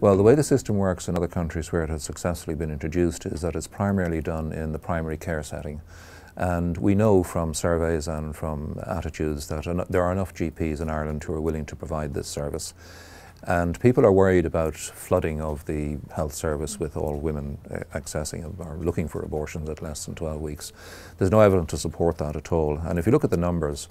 Well, the way the system works in other countries where it has successfully been introduced is that it's primarily done in the primary care setting. And we know from surveys and from attitudes that there are enough GPs in Ireland who are willing to provide this service. And people are worried about flooding of the health service with all women accessing or looking for abortions at less than 12 weeks. There's no evidence to support that at all. And if you look at the numbers,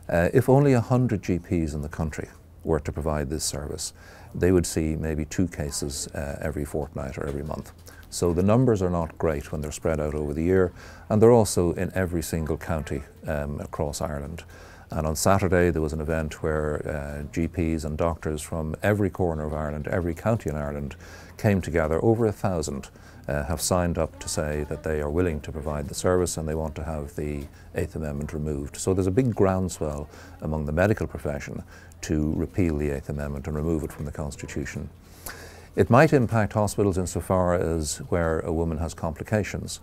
if only 100 GPs in the country were to provide this service, they would see maybe 2 cases every fortnight or every month. So the numbers are not great when they're spread out over the year, and they're also in every single county across Ireland. And on Saturday there was an event where GPs and doctors from every corner of Ireland, every county in Ireland, came together. Over 1,000 have signed up to say that they are willing to provide the service and they want to have the 8th Amendment removed. So there's a big groundswell among the medical profession to repeal the 8th Amendment and remove it from the Constitution. It might impact hospitals insofar as where a woman has complications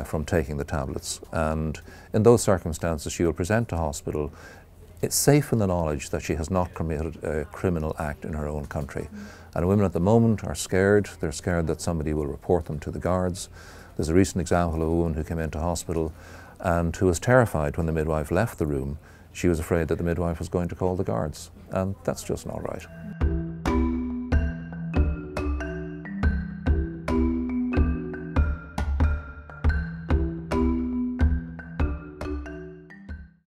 from taking the tablets, and in those circumstances she will present to hospital. It's safe in the knowledge that she has not committed a criminal act in her own country. And women at the moment are scared. They're scared that somebody will report them to the guards. There's a recent example of a woman who came into hospital and who was terrified when the midwife left the room. She was afraid that the midwife was going to call the guards, and that's just not right.